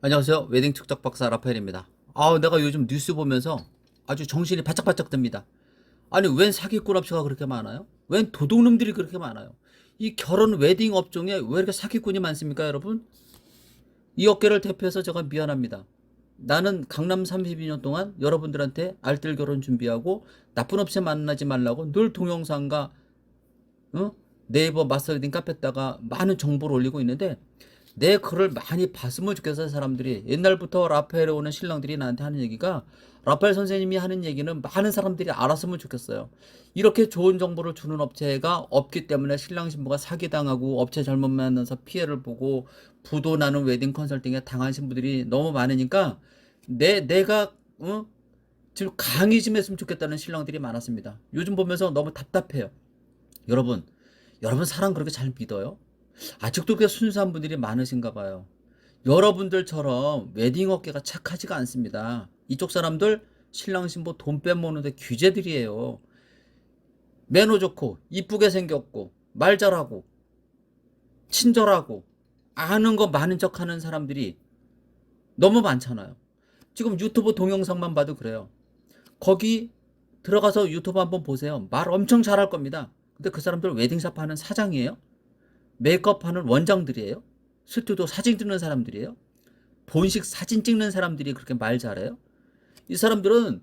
안녕하세요. 웨딩 축적 박사 라파엘입니다. 내가 요즘 뉴스 보면서 아주 정신이 바짝바짝 듭니다. 아니, 웬 사기꾼 업체가 그렇게 많아요? 웬 도둑놈들이 그렇게 많아요? 이 결혼 웨딩 업종에 왜 이렇게 사기꾼이 많습니까, 여러분? 이 업계를 대표해서 제가 미안합니다. 나는 강남 32년 동안 여러분들한테 알뜰 결혼 준비하고 나쁜 업체 만나지 말라고 늘 동영상과 네이버 마스터웨딩 카페에다가 많은 정보를 올리고 있는데, 내 글을 많이 봤으면 좋겠어요. 사람들이 옛날부터 라파엘에 오는 신랑들이 나한테 하는 얘기가, 라파엘 선생님이 하는 얘기는 많은 사람들이 알았으면 좋겠어요. 이렇게 좋은 정보를 주는 업체가 없기 때문에 신랑 신부가 사기당하고 업체 잘못 만나서 피해를 보고 부도 나는 웨딩 컨설팅에 당한 신부들이 너무 많으니까 내가 지금 강의 좀 했으면 좋겠다는 신랑들이 많았습니다. 요즘 보면서 너무 답답해요. 여러분 사람 그렇게 잘 믿어요? 아직도 그렇게 순수한 분들이 많으신가 봐요. 여러분들처럼 웨딩 업계가 착하지가 않습니다. 이쪽 사람들 신랑 신부 돈 빼먹는데 규제들이에요. 매너 좋고 이쁘게 생겼고 말 잘하고 친절하고 아는 거 많은 척하는 사람들이 너무 많잖아요. 지금 유튜브 동영상만 봐도 그래요. 거기 들어가서 유튜브 한번 보세요. 말 엄청 잘할 겁니다. 근데 그 사람들 웨딩샵 하는 사장이에요? 메이크업 하는 원장들이에요? 스튜디오 사진 찍는 사람들이에요? 본식 사진 찍는 사람들이 그렇게 말 잘해요? 이 사람들은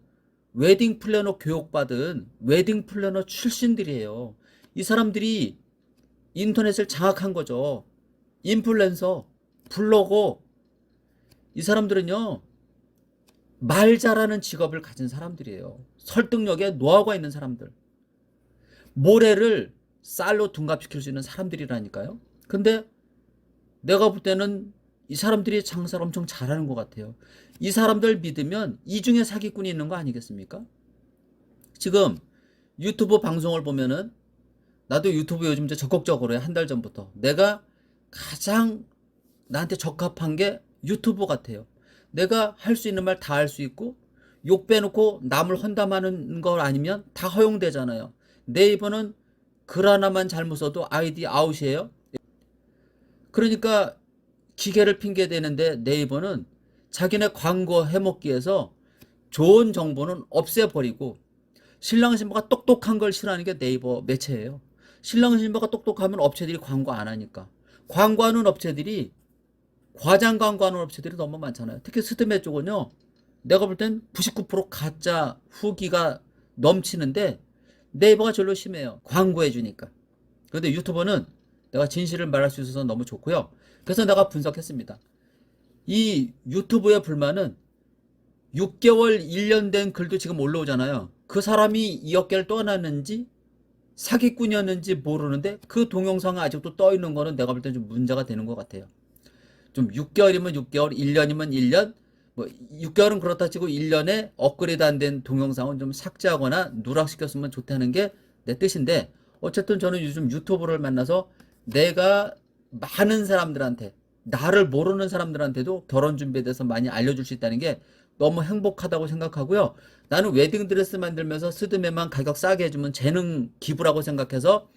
웨딩 플래너 교육받은 웨딩 플래너 출신들이에요. 이 사람들이 인터넷을 장악한 거죠. 인플루엔서, 블로거, 이 사람들은요, 말 잘하는 직업을 가진 사람들이에요. 설득력에 노하우가 있는 사람들. 모래를 쌀로 둔갑시킬 수 있는 사람들이라니까요. 근데 내가 볼 때는 이 사람들이 장사를 엄청 잘하는 것 같아요. 이 사람들 믿으면 이 중에 사기꾼이 있는 거 아니겠습니까? 지금 유튜브 방송을 보면은, 나도 유튜브 요즘 이제 적극적으로 해. 한 달 전부터 내가 가장 나한테 적합한 게 유튜브 같아요. 내가 할 수 있는 말 다 할 수 있고, 욕 빼놓고 남을 헌담하는 거 아니면 다 허용되잖아요. 네이버는 글 하나만 잘못 써도 아이디 아웃이에요. 그러니까 기계를 핑계 대는데, 네이버는 자기네 광고 해먹기 위해서 좋은 정보는 없애버리고, 신랑 신부가 똑똑한 걸 싫어하는 게 네이버 매체예요. 신랑 신부가 똑똑하면 업체들이 광고 안 하니까. 광고하는 업체들이, 과장 광고하는 업체들이 너무 많잖아요. 특히 스드메 쪽은요, 내가 볼 땐 99% 가짜 후기가 넘치는데, 네이버가 절로 심해요. 광고해 주니까. 그런데 유튜버는 내가 진실을 말할 수 있어서 너무 좋고요. 그래서 내가 분석했습니다. 이 유튜브의 불만은 6개월, 1년 된 글도 지금 올라오잖아요. 그 사람이 이 업계를 떠났는지 사기꾼이었는지 모르는데 그 동영상이 아직도 떠 있는 거는 내가 볼 때 좀 문제가 되는 것 같아요. 좀 6개월이면 6개월, 1년이면 1년, 뭐 6개월은 그렇다 치고 1년에 업그레이드 안 된 동영상은 좀 삭제하거나 누락시켰으면 좋다는 게 내 뜻인데, 어쨌든 저는 요즘 유튜브를 만나서 내가 많은 사람들한테, 나를 모르는 사람들한테도 결혼 준비에 대해서 많이 알려줄 수 있다는 게 너무 행복하다고 생각하고요. 나는 웨딩드레스 만들면서 스드메만 가격 싸게 해주면 재능 기부라고 생각해서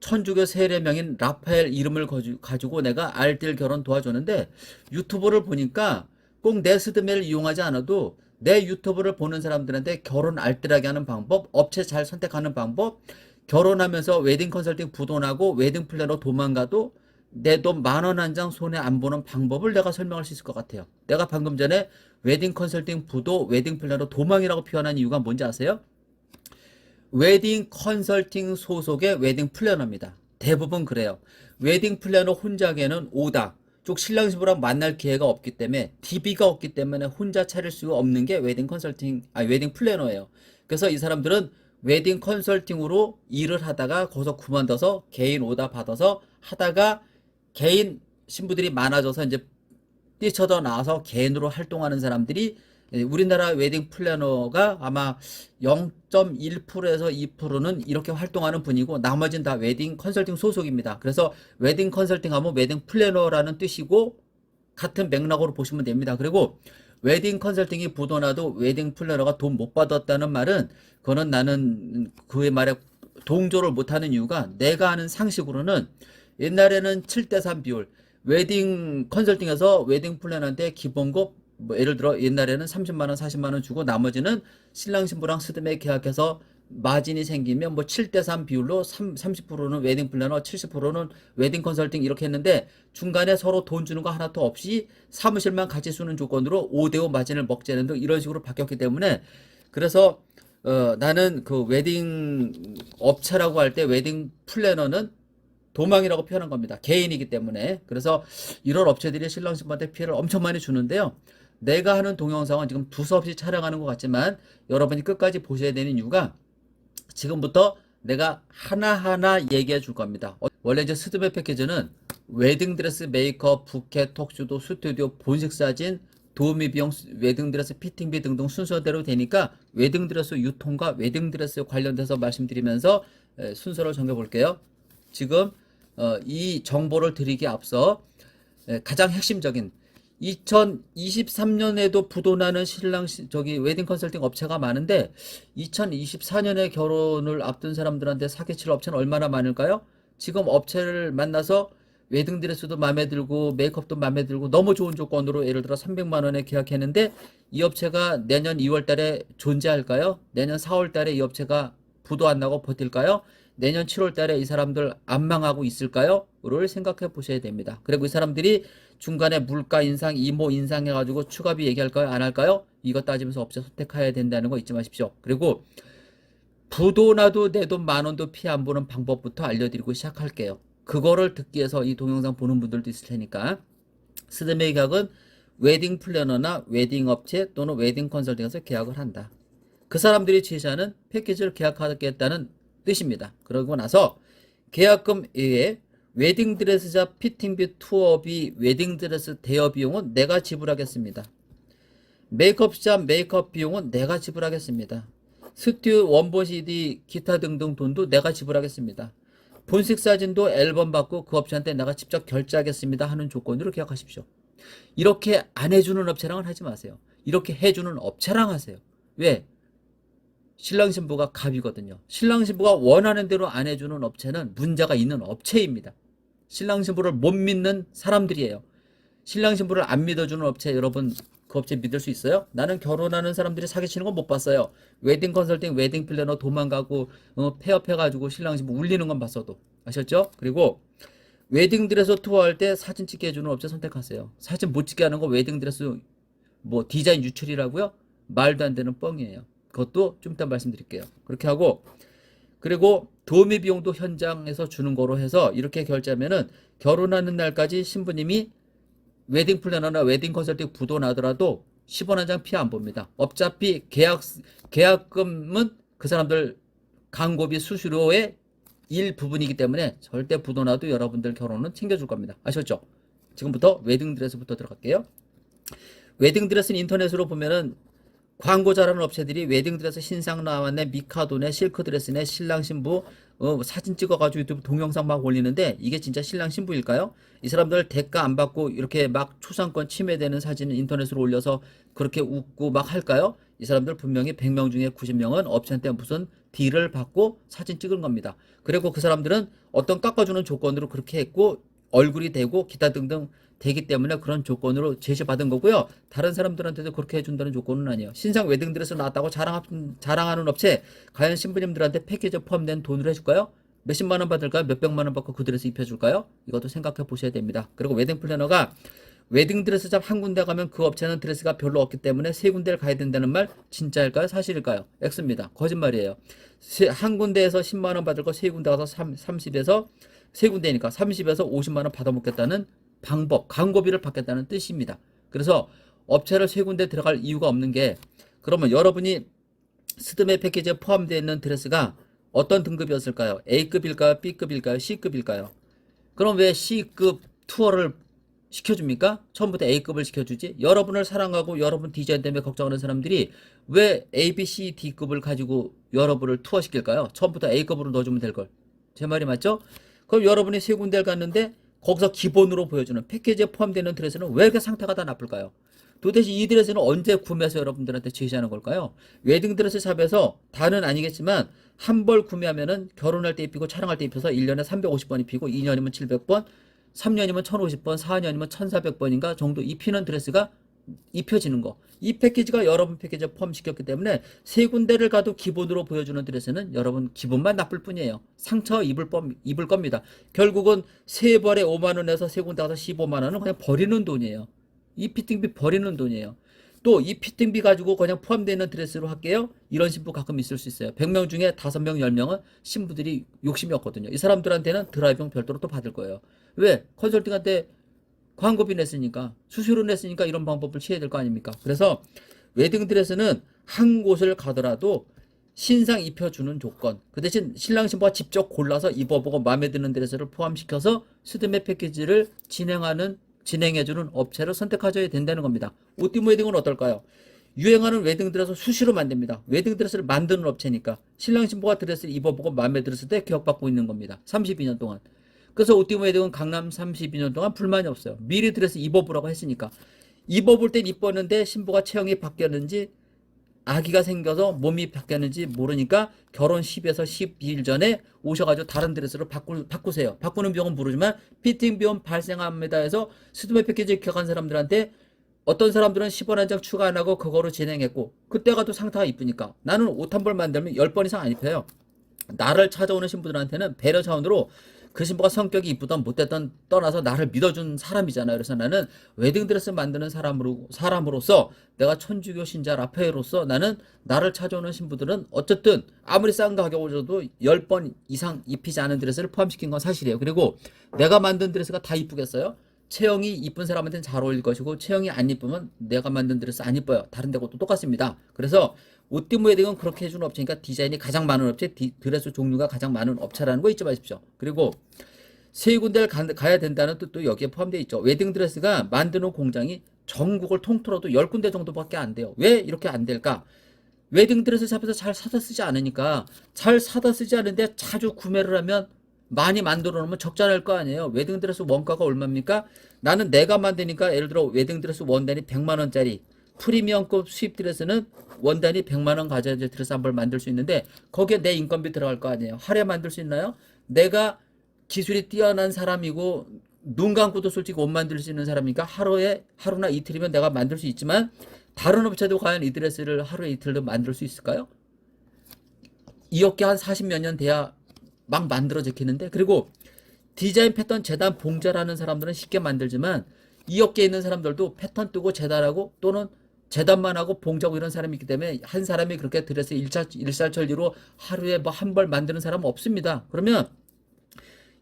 천주교 세례명인 라파엘 이름을 가지고 내가 알뜰 결혼 도와줬는데, 유튜브를 보니까 꼭 내 스드메를 이용하지 않아도 내 유튜브를 보는 사람들한테 결혼 알뜰하게 하는 방법, 업체 잘 선택하는 방법, 결혼하면서 웨딩 컨설팅 부도나고 웨딩 플래너 도망가도 내 돈 10,000원 한 장 손에 안 보는 방법을 내가 설명할 수 있을 것 같아요. 내가 방금 전에 웨딩 컨설팅 부도, 웨딩 플래너 도망이라고 표현한 이유가 뭔지 아세요? 웨딩 컨설팅 소속의 웨딩 플래너입니다. 대부분 그래요. 웨딩 플래너 혼자에는 오다. 쪽 신랑 신부랑 만날 기회가 없기 때문에, DB가 없기 때문에 혼자 차릴 수 없는 게 웨딩 컨설팅, 웨딩 플래너예요. 그래서 이 사람들은 웨딩 컨설팅으로 일을 하다가 거기서 그만둬서 개인 오다 받아서 하다가 개인 신부들이 많아져서 이제 뛰쳐져 나와서 개인으로 활동하는 사람들이, 우리나라 웨딩 플래너가 아마 0.1%에서 2%는 이렇게 활동하는 분이고, 나머지는 다 웨딩 컨설팅 소속입니다. 그래서 웨딩 컨설팅 하면 웨딩 플래너라는 뜻이고 같은 맥락으로 보시면 됩니다. 그리고 웨딩 컨설팅이 부도나도 웨딩 플래너가 돈 못 받았다는 말은, 그거는 나는 그의 말에 동조를 못하는 이유가, 내가 아는 상식으로는 옛날에는 7대3 비율, 웨딩 컨설팅에서 웨딩 플래너한테 기본급 뭐 예를 들어 옛날에는 30만 원, 40만 원 주고 나머지는 신랑 신부랑 스드메 계약해서 마진이 생기면 뭐 7대3 비율로 30%는 웨딩 플래너, 70%는 웨딩 컨설팅 이렇게 했는데 중간에 서로 돈 주는 거 하나도 없이 사무실만 같이 쓰는 조건으로 5대5 마진을 먹자는 등 이런 식으로 바뀌었기 때문에 그래서 나는 그 웨딩 업체라고 할 때 웨딩 플래너는 도망이라고 표현한 겁니다. 개인이기 때문에. 그래서 이런 업체들이 신랑 신부한테 피해를 엄청 많이 주는데요. 내가 하는 동영상은 지금 두서없이 촬영하는 것 같지만 여러분이 끝까지 보셔야 되는 이유가 지금부터 내가 하나하나 얘기해 줄 겁니다. 원래 이제 스드메 패키지는 웨딩드레스, 메이크업, 부케, 톡쇼도, 스튜디오, 본식 사진, 도우미 비용, 웨딩드레스 피팅비 등등 순서대로 되니까 웨딩드레스 유통과 웨딩드레스 관련돼서 말씀드리면서 순서를 정해 볼게요. 지금 이 정보를 드리기 앞서 가장 핵심적인 2023년에도 부도나는 저기 웨딩 컨설팅 업체가 많은데 2024년에 결혼을 앞둔 사람들한테 사기칠 업체는 얼마나 많을까요? 지금 업체를 만나서 웨딩 드레스도 마음에 들고 메이크업도 마음에 들고 너무 좋은 조건으로 예를 들어 300만 원에 계약했는데 이 업체가 내년 2월 달에 존재할까요? 내년 4월 달에 이 업체가 부도 안 나고 버틸까요? 내년 7월 달에 이 사람들 안 망하고 있을까요? 를 생각해 보셔야 됩니다. 그리고 이 사람들이 중간에 물가 인상, 이모 인상 해가지고 추가비 얘기할까요? 안 할까요? 이거 따지면서 업체 선택해야 된다는 거 잊지 마십시오. 그리고 부도 나도 내 돈 만 원도 피해 안 보는 방법부터 알려드리고 시작할게요. 그거를 듣기 위해서 이 동영상 보는 분들도 있을 테니까 스드메 계약은 웨딩 플래너나 웨딩 업체 또는 웨딩 컨설팅에서 계약을 한다. 그 사람들이 제시하는 패키지를 계약하겠다는 뜻입니다. 그러고 나서 계약금 외에 웨딩드레스자 피팅비, 투어비, 웨딩드레스 대여 비용은 내가 지불하겠습니다. 메이크업샵 메이크업 비용은 내가 지불하겠습니다. 스튜디오 원본 CD 기타 등등 돈도 내가 지불하겠습니다. 본식 사진도 앨범 받고 그 업체한테 내가 직접 결제하겠습니다 하는 조건으로 계약하십시오. 이렇게 안 해주는 업체랑은 하지 마세요. 이렇게 해주는 업체랑 하세요. 왜? 신랑 신부가 갑이거든요. 신랑 신부가 원하는 대로 안 해주는 업체는 문제가 있는 업체입니다. 신랑 신부를 못 믿는 사람들이에요. 신랑 신부를 안 믿어주는 업체 여러분 그 업체 믿을 수 있어요? 나는 결혼하는 사람들이 사기치는 건 못 봤어요. 웨딩 컨설팅, 웨딩 플래너 도망가고 폐업해가지고 신랑 신부 울리는 건 봤어도 아셨죠? 그리고 웨딩드레스 투어할 때 사진 찍게 해주는 업체 선택하세요. 사진 못 찍게 하는 거 웨딩드레스 뭐 디자인 유출이라고요? 말도 안 되는 뻥이에요. 그것도 좀 이따 말씀드릴게요. 그렇게 하고 그리고 도우미 비용도 현장에서 주는 거로 해서 이렇게 결제하면은 결혼하는 날까지 신부님이 웨딩 플래너나 웨딩 컨설팅 부도 나더라도 10원 한 장 피해 안 봅니다. 어차피 계약금은 그 사람들 광고비 수수료의 일부분이기 때문에 절대 부도 나도 여러분들 결혼은 챙겨줄 겁니다. 아셨죠? 지금부터 웨딩 드레스부터 들어갈게요. 웨딩 드레스는 인터넷으로 보면은 광고 잘하는 업체들이 웨딩드레스 신상 나왔네, 미카도네, 실크드레스네, 신랑 신부 사진 찍어가지고 유튜브 동영상 막 올리는데 이게 진짜 신랑 신부일까요? 이 사람들 대가 안 받고 이렇게 막 초상권 침해되는 사진을 인터넷으로 올려서 그렇게 웃고 막 할까요? 이 사람들 분명히 100명 중에 90명은 업체한테 무슨 딜을 받고 사진 찍은 겁니다. 그리고 그 사람들은 어떤 깎아주는 조건으로 그렇게 했고 얼굴이 되고 기타 등등 되기 때문에 그런 조건으로 제시받은 거고요. 다른 사람들한테도 그렇게 해준다는 조건은 아니에요. 신상 웨딩드레스 나왔다고 자랑하는 업체 과연 신부님들한테 패키지에 포함된 돈으로 해줄까요? 몇십만 원 받을까요? 몇백만 원 받고 그 드레스 입혀줄까요? 이것도 생각해 보셔야 됩니다. 그리고 웨딩 플래너가 웨딩드레스샵 한 군데 가면 그 업체는 드레스가 별로 없기 때문에 세 군데를 가야 된다는 말 진짜일까요? 사실일까요? X입니다. 거짓말이에요. 한 군데에서 10만 원 받을 거 세 군데 가서 30에서 세 군데니까 30에서 50만 원 받아먹겠다는 방법, 광고비를 받겠다는 뜻입니다. 그래서 업체를 세 군데 들어갈 이유가 없는 게 그러면 여러분이 스드메 패키지에 포함되어 있는 드레스가 어떤 등급이었을까요? A급일까요? B급일까요? C급일까요? 그럼 왜 C급 투어를 시켜줍니까? 처음부터 A급을 시켜주지? 여러분을 사랑하고 여러분 디자인 때문에 걱정하는 사람들이 왜 A, B, C, D급을 가지고 여러분을 투어시킬까요? 처음부터 A급으로 넣어주면 될걸. 제 말이 맞죠? 그럼 여러분이 세 군데를 갔는데 거기서 기본으로 보여주는 패키지에 포함되는 드레스는 왜 이렇게 상태가 다 나쁠까요? 도대체 이 드레스는 언제 구매해서 여러분들한테 제시하는 걸까요? 웨딩 드레스 샵에서 다는 아니겠지만 한 벌 구매하면은 결혼할 때 입히고 촬영할 때 입혀서 1년에 350번 입히고 2년이면 700번 3년이면 1050번, 4년이면 1400번인가 정도 입히는 드레스가 입혀지는 거. 이 패키지가 여러분 패키지에 포함시켰기 때문에 세 군데를 가도 기본으로 보여주는 드레스는 여러분 기분만 나쁠 뿐이에요. 상처 입을 겁니다. 결국은 세 벌에 5만원에서 세 군데 가서 15만원은 그냥 버리는 돈이에요. 이 피팅비 버리는 돈이에요. 또 이 피팅비 가지고 그냥 포함되어 있는 드레스로 할게요. 이런 신부 가끔 있을 수 있어요. 100명 중에 5명, 10명은 신부들이 욕심이 없거든요. 이 사람들한테는 드라이빙 별도로 또 받을 거예요. 왜? 컨설팅한테 광고비 냈으니까, 수수료 냈으니까 이런 방법을 취해야 될 거 아닙니까? 그래서 웨딩드레스는 한 곳을 가더라도 신상 입혀주는 조건, 그 대신 신랑 신부가 직접 골라서 입어보고 마음에 드는 드레스를 포함시켜서 스드메 패키지를 진행해주는 업체를 선택하셔야 된다는 겁니다. 오띠모 웨딩은 어떨까요? 유행하는 웨딩드레스 수시로 만듭니다. 웨딩드레스를 만드는 업체니까 신랑 신부가 드레스를 입어보고 마음에 들었을 때 기억받고 있는 겁니다. 32년 동안. 그래서 오띠모 웨딩은 강남 32년 동안 불만이 없어요. 미리 드레스 입어보라고 했으니까. 입어볼 땐 이뻤는데 신부가 체형이 바뀌었는지 아기가 생겨서 몸이 바뀌었는지 모르니까 결혼 10에서 12일 전에 오셔가지고 다른 드레스로 바꾸세요. 바꾸는 비용은 모르지만 피팅 비용 발생합니다 해서 스드메 패키지 기억한 사람들한테 어떤 사람들은 10원 한 장 추가 안 하고 그거로 진행했고 그때가 또 상태가 이쁘니까 나는 옷 한 벌 만들면 10번 이상 안 입혀요. 나를 찾아오는 신부들한테는 배려 차원으로 그 신부가 성격이 이쁘던 못됐던 떠나서 나를 믿어준 사람이잖아요. 그래서 나는 웨딩드레스 만드는 사람으로서 내가 천주교 신자 라파엘로서 나는 나를 찾아오는 신부들은 어쨌든 아무리 싼 가격을 줘도 10번 이상 입히지 않은 드레스를 포함시킨 건 사실이에요. 그리고 내가 만든 드레스가 다 이쁘겠어요? 체형이 이쁜 사람한테는 잘 어울릴 것이고 체형이 안 이쁘면 내가 만든 드레스 안 이뻐요. 다른 데것도 똑같습니다. 그래서 오띠모 웨딩은 그렇게 해주는 업체니까 디자인이 가장 많은 업체, 드레스 종류가 가장 많은 업체라는 거 잊지 마십시오. 그리고 세 군데를 가야 된다는 뜻도 여기에 포함되어 있죠. 웨딩 드레스가 만드는 공장이 전국을 통틀어도 10군데 정도밖에 안 돼요. 왜 이렇게 안 될까? 웨딩 드레스 샵에서 잘 사다 쓰지 않으니까 잘 사다 쓰지 않은데 자주 구매를 하면 많이 만들어 놓으면 적자 날 거 아니에요. 웨딩 드레스 원가가 얼마입니까? 나는 내가 만드니까 예를 들어 웨딩 드레스 원단이 100만 원짜리 프리미엄급 수입 드레스는 원단이 100만 원 가져야 드레스 한 벌 만들 수 있는데 거기에 내 인건비 들어갈 거 아니에요. 하루에 만들 수 있나요? 내가 기술이 뛰어난 사람이고 눈 감고도 솔직히 옷 만들 수 있는 사람이니까 하루나 이틀이면 내가 만들 수 있지만 다른 업체도 과연 이 드레스를 하루에 이틀도 만들 수 있을까요? 이 업계 한 40몇 년 돼야 막 만들어 제키는데 그리고 디자인 패턴 재단 봉제라는 사람들은 쉽게 만들지만 이 업계에 있는 사람들도 패턴 뜨고 재단하고 또는 재단만 하고 봉제하고 이런 사람이 있기 때문에 한 사람이 그렇게 드레스 일살천리로 하루에 뭐 한 벌 만드는 사람은 없습니다. 그러면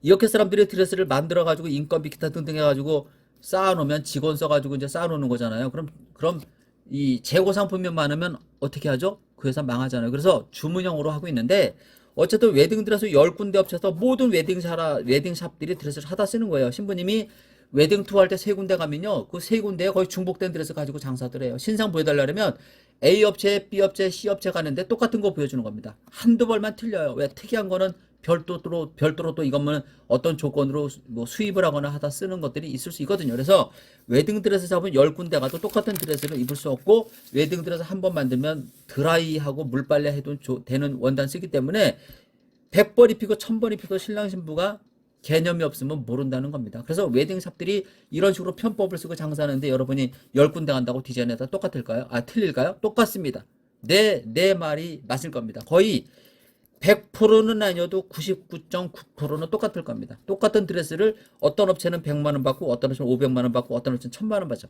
이 업계 사람들이 드레스를 만들어 가지고 인건비 기타 등등 해가지고 쌓아놓으면 직원 써가지고 이제 쌓아놓는 거잖아요. 그럼 이 재고 상품이 많으면 어떻게 하죠? 그 회사 망하잖아요. 그래서 주문형으로 하고 있는데 어쨌든 웨딩 드레스 10군데 업체에서 모든 웨딩샵들이 드레스를 사다 쓰는 거예요. 신부님이 웨딩 투어 할 때 세 군데 가면요. 그 세 군데에 거의 중복된 드레스 가지고 장사들 해요. 신상 보여달라면 A 업체, B 업체, C 업체 가는데 똑같은 거 보여주는 겁니다. 한두 벌만 틀려요. 왜? 특이한 거는 별도로 또 이것만 어떤 조건으로 뭐 수입을 하거나 하다 쓰는 것들이 있을 수 있거든요. 그래서 웨딩 드레스 샵은 10군데 가도 똑같은 드레스를 입을 수 없고 웨딩 드레스 한 번 만들면 드라이하고 물빨래 해도 되는 원단 쓰기 때문에 100벌 입히고 1000번 입혀도 신랑 신부가 개념이 없으면 모른다는 겁니다. 그래서 웨딩샵들이 이런 식으로 편법을 쓰고 장사하는데 여러분이 10군데 간다고 디자인에다 똑같을까요? 틀릴까요? 똑같습니다. 내 말이 맞을 겁니다. 거의 100%는 아니어도 99.9%는 똑같을 겁니다. 똑같은 드레스를 어떤 업체는 100만 원 받고 어떤 업체는 500만 원 받고 어떤 업체는 1000만 원 받죠.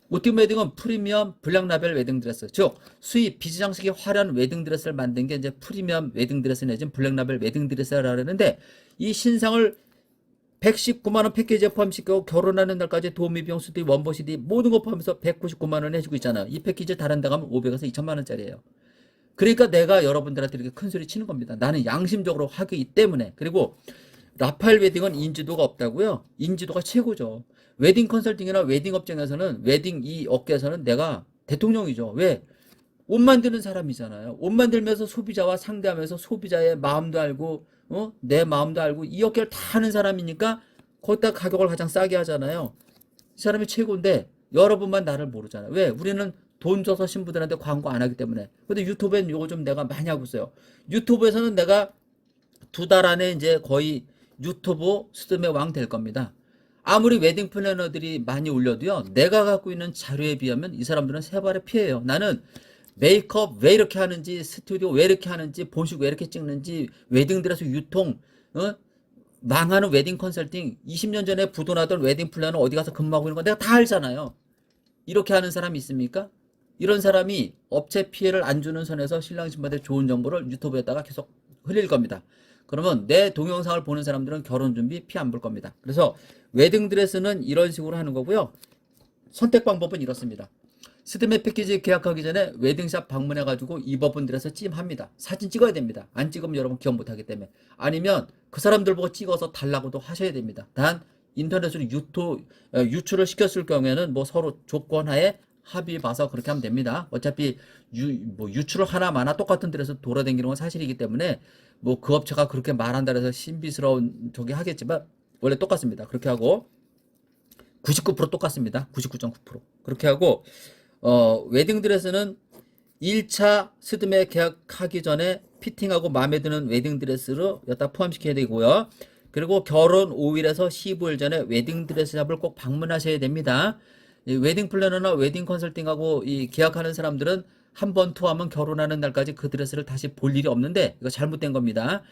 오티모 웨딩은 프리미엄 블랙라벨 웨딩 드레스, 즉 수입 비즈장식이 화려한 웨딩 드레스를 만든 게 이제 프리미엄 웨딩 드레스 내지는 블랙라벨 웨딩 드레스라고 하는데 이 신상을 119만 원 패키지에 포함시키고 결혼하는 날까지 도우미 비용 수도 원보시디 모든 거 포함해서 199만 원 해주고 있잖아요. 이 패키지 다른 데 가면 500에서 2천만 원짜리예요. 그러니까 내가 여러분들한테 이렇게 큰 소리 치는 겁니다. 나는 양심적으로 하기 때문에. 그리고 라파엘 웨딩은 인지도가 없다고요? 인지도가 최고죠. 웨딩 컨설팅이나 웨딩 업종에서는 웨딩 이 업계에서는 내가 대통령이죠. 왜? 옷 만드는 사람이잖아요. 옷 만들면서 소비자와 상대하면서 소비자의 마음도 알고 내 마음도 알고 이 업계를 다 하는 사람이니까 거기다 가격을 가장 싸게 하잖아요. 이 사람이 최고인데 여러분만 나를 모르잖아요. 왜? 우리는 돈 줘서 신부들한테 광고 안 하기 때문에. 근데 유튜브엔 요거 좀 내가 많이 하고 있어요. 유튜브에서는 내가 2달 안에 이제 거의 유튜브 스드메 왕 될 겁니다. 아무리 웨딩 플래너들이 많이 올려도요, 내가 갖고 있는 자료에 비하면 이 사람들은 세 발의 피해예요. 나는 메이크업 왜 이렇게 하는지, 스튜디오 왜 이렇게 하는지, 본식 왜 이렇게 찍는지, 웨딩드레스 유통, 어? 망하는 웨딩 컨설팅, 20년 전에 부도나던 웨딩 플래너 어디 가서 근무하고 있는 거 내가 다 알잖아요. 이렇게 하는 사람이 있습니까? 이런 사람이 업체 피해를 안 주는 선에서 신랑 신부한테 좋은 정보를 유튜브에다가 계속 흘릴 겁니다. 그러면 내 동영상을 보는 사람들은 결혼 준비 피해 안 볼 겁니다. 그래서 웨딩드레스는 이런 식으로 하는 거고요. 선택 방법은 이렇습니다. 스드메 패키지 계약하기 전에 웨딩샵 방문해가지고 입어본 드레스 찜합니다. 사진 찍어야 됩니다. 안 찍으면 여러분 기억 못하기 때문에. 아니면 그 사람들 보고 찍어서 달라고도 하셔야 됩니다. 단 인터넷으로 유출을 시켰을 경우에는 뭐 서로 조건하에 합의 봐서 그렇게 하면 됩니다. 어차피 유출을 하나 마나 똑같은 드레스 돌아다니는 건 사실이기 때문에 뭐 그 업체가 그렇게 말한다 해서 신비스러운 저기 하겠지만 원래 똑같습니다. 그렇게 하고 99% 똑같습니다. 99.9%. 그렇게 하고 웨딩드레스는 1차 스드메 계약하기 전에 피팅하고 마음에 드는 웨딩드레스로 여기다 포함시켜야 되고요. 그리고 결혼 5일에서 15일 전에 웨딩드레스 샵을 꼭 방문하셔야 됩니다. 이 웨딩 플래너나 웨딩 컨설팅하고 이 계약하는 사람들은 한 번 투하면 결혼하는 날까지 그 드레스를 다시 볼 일이 없는데 이거 잘못된 겁니다.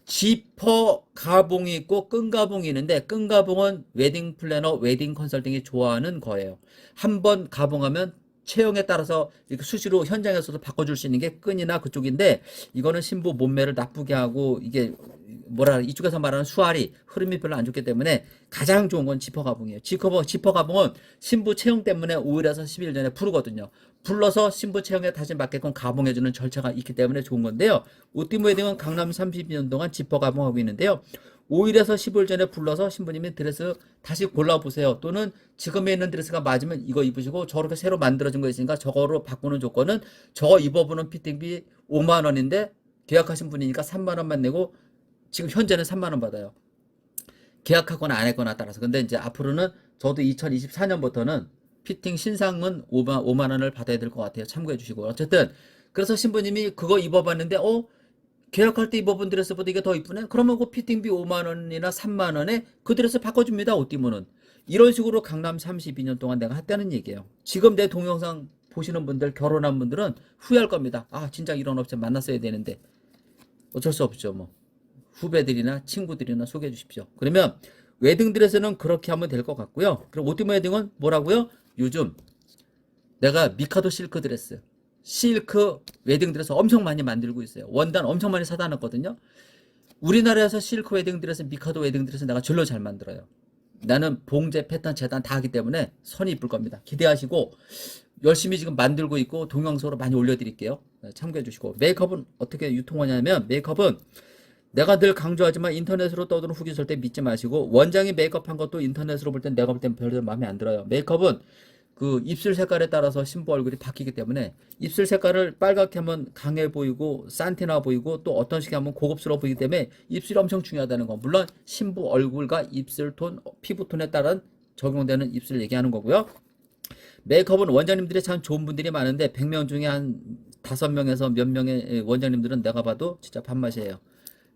지퍼 가봉이 있고 끈 가봉이 있는데 끈 가봉은 웨딩 플래너, 웨딩 컨설팅이 좋아하는 거예요. 한 번 가봉하면 체형에 따라서 이렇게 수시로 현장에서도 바꿔줄 수 있는 게 끈이나 그쪽인데 이거는 신부 몸매를 나쁘게 하고 이게 뭐라 이쪽에서 말하는 수아리 흐름이 별로 안 좋기 때문에 가장 좋은 건 지퍼 가봉이에요. 지퍼 가봉은 신부 체형 때문에 5일에서 10일 전에 부르거든요. 불러서 신부 체형에 다시 맞게끔 가봉해주는 절차가 있기 때문에 좋은 건데요. 오띠모 웨딩은 강남 32년 동안 지퍼 가봉하고 있는데요. 5일에서 10일 전에 불러서 신부님이 드레스 다시 골라보세요. 또는 지금에 있는 드레스가 맞으면 이거 입으시고 저렇게 새로 만들어진 거 있으니까 저거로 바꾸는 조건은 저거 입어보는 피팅비 5만 원인데 계약하신 분이니까 3만 원만 내고 지금 현재는 3만 원 받아요. 계약하거나 안 했거나 따라서. 근데 이제 앞으로는 저도 2024년부터는 피팅 신상은 5만 원을 받아야 될 것 같아요. 참고해 주시고. 어쨌든 그래서 신부님이 그거 입어봤는데 계약할 때 입어본 드레스보다 이게 더 이쁘네? 그러면 그 피팅비 5만 원이나 3만 원에 그 드레스 바꿔줍니다. 옷 띠모는. 이런 식으로 강남 32년 동안 내가 했다는 얘기예요. 지금 내 동영상 보시는 분들, 결혼한 분들은 후회할 겁니다. 아, 진짜 이런 업체 만났어야 되는데. 어쩔 수 없죠, 뭐. 후배들이나 친구들이나 소개해 주십시오. 그러면 웨딩드레스는 그렇게 하면 될 것 같고요. 그럼 오티모 웨딩은 뭐라고요? 요즘 내가 미카도 실크 드레스, 실크 웨딩 드레스 엄청 많이 만들고 있어요. 원단 엄청 많이 사다 놨거든요. 우리나라에서 실크 웨딩 드레스, 미카도 웨딩 드레스 내가 절로 잘 만들어요. 나는 봉제, 패턴, 재단 다 하기 때문에 선이 이쁠 겁니다. 기대하시고 열심히 지금 만들고 있고 동영상으로 많이 올려드릴게요. 참고해 주시고 메이크업은 어떻게 유통하냐면 메이크업은 내가 늘 강조하지만 인터넷으로 떠도는 후기 절대 믿지 마시고 원장이 메이크업한 것도 인터넷으로 볼 땐 내가 볼 땐 별로 마음에 안 들어요. 메이크업은 그 입술 색깔에 따라서 신부 얼굴이 바뀌기 때문에 입술 색깔을 빨갛게 하면 강해 보이고 산티나 보이고 또 어떤 식이 하면 고급스러워 보이기 때문에 입술이 엄청 중요하다는 거. 물론 신부 얼굴과 입술 톤, 피부 톤에 따른 적용되는 입술 얘기하는 거고요. 메이크업은 원장님들이 참 좋은 분들이 많은데 100명 중에 한 5명에서 몇 명의 원장님들은 내가 봐도 진짜 밥맛이에요.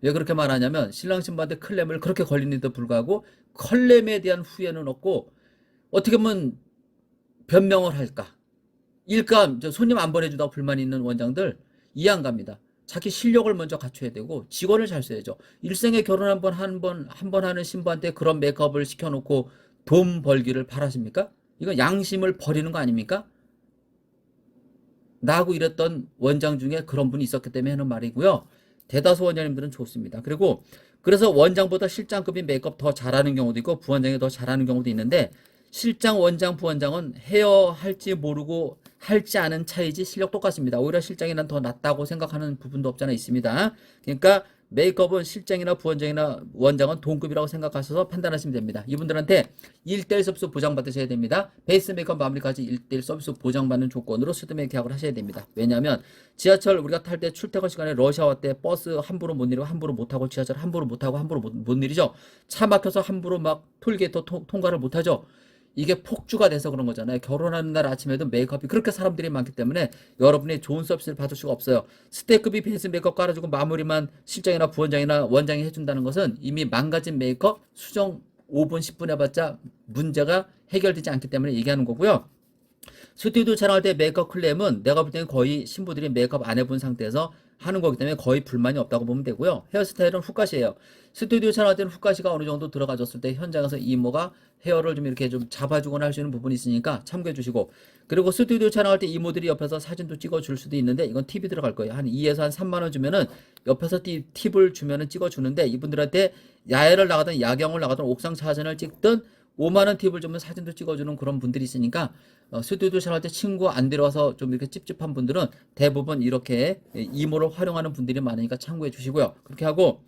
왜 그렇게 말하냐면 신랑 신부한테 클램을 그렇게 걸리는데도 불구하고 클램에 대한 후회는 없고 어떻게 보면 변명을 할까? 일감, 손님 안 보내주다가 불만 있는 원장들 이해 안 갑니다. 자기 실력을 먼저 갖춰야 되고 직원을 잘 써야죠. 일생에 결혼 한 번 하는 신부한테 그런 메이크업을 시켜놓고 돈 벌기를 바라십니까? 이건 양심을 버리는 거 아닙니까? 나하고 일했던 원장 중에 그런 분이 있었기 때문에 하는 말이고요. 대다수 원장님들은 좋습니다. 그리고 그래서 원장보다 실장급인 메이크업 더 잘하는 경우도 있고 부원장이 더 잘하는 경우도 있는데 실장, 원장, 부원장은 헤어 할지 모르고 할지 않은 차이지 실력 똑같습니다. 오히려 실장이 난 더 낫다고 생각하는 부분도 없잖아 있습니다. 그러니까 메이크업은 실장이나 부원장이나 원장은 동급이라고 생각하셔서 판단하시면 됩니다. 이분들한테 1대1 서비스 보장받으셔야 됩니다. 베이스 메이크업 마무리까지 1대1 서비스 보장받는 조건으로 스드메 계약을 하셔야 됩니다. 왜냐하면 지하철 우리가 탈 때 출퇴근 시간에 러시아워 때 버스 함부로 못 내리고 함부로 못 타고 지하철 함부로 못 타고 함부로 못 내리죠. 차 막혀서 함부로 막 톨게이트 통과를 못 하죠. 이게 폭주가 돼서 그런 거잖아요. 결혼하는 날 아침에도 메이크업이 그렇게 사람들이 많기 때문에 여러분이 좋은 서비스를 받을 수가 없어요. 스테이크비 베이스 메이크업 깔아주고 마무리만 실장이나 부원장이나 원장이 해준다는 것은 이미 망가진 메이크업 수정 5분, 10분 해봤자 문제가 해결되지 않기 때문에 얘기하는 거고요. 스튜디오 촬영할 때 메이크업 클램은 내가 볼 때는 거의 신부들이 메이크업 안 해본 상태에서 하는 거기 때문에 거의 불만이 없다고 보면 되고요. 헤어스타일은 훅갓이에요. 스튜디오 촬영할 때는 훅갓이가 어느 정도 들어가졌을 때 현장에서 이모가 헤어를 좀 이렇게 좀 잡아주거나 할 수 있는 부분이 있으니까 참고해 주시고, 그리고 스튜디오 촬영할 때 이모들이 옆에서 사진도 찍어줄 수도 있는데 이건 팁이 들어갈 거예요. 한 2에서 한 3만 원 주면은 옆에서 팁을 주면은 찍어주는데, 이분들한테 야외를 나가든 야경을 나가든 옥상 사진을 찍든 5만 원 팁을 주면 사진도 찍어주는 그런 분들이 있으니까 스튜디오 촬영할 때 친구 안 데려와서 좀 이렇게 찝찝한 분들은 대부분 이렇게 이모를 활용하는 분들이 많으니까 참고해 주시고요. 그렇게 하고,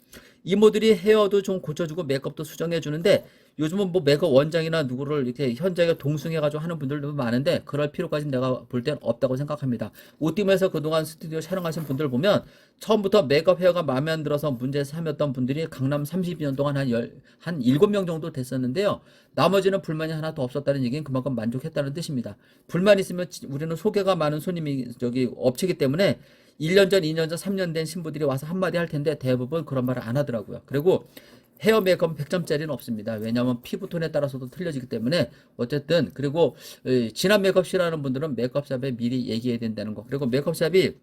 이모들이 헤어도 좀 고쳐주고 메이크업도 수정해 주는데 요즘은 뭐 메이크업 원장이나 누구를 이렇게 현장에 동승해가지고 하는 분들도 많은데 그럴 필요까지는 내가 볼 땐 없다고 생각합니다. 오띠에서 그동안 스튜디오 촬영하신 분들 보면 처음부터 메이크업 헤어가 마음에 안 들어서 문제 삼았던 분들이 강남 32년 동안 한 7명 정도 됐었는데요. 나머지는 불만이 하나도 없었다는 얘기는 그만큼 만족했다는 뜻입니다. 불만 있으면 우리는 소개가 많은 손님이 저기 업체이기 때문에 1년 전, 2년 전, 3년 된 신부들이 와서 한마디 할 텐데 대부분 그런 말을 안 하더라고요. 그리고 헤어 메이크업은 100점짜리는 없습니다. 왜냐하면 피부톤에 따라서도 틀려지기 때문에. 어쨌든 그리고 진한 메이크업 싫어하는 분들은 메이크업샵에 미리 얘기해야 된다는 거. 그리고 메이크업샵이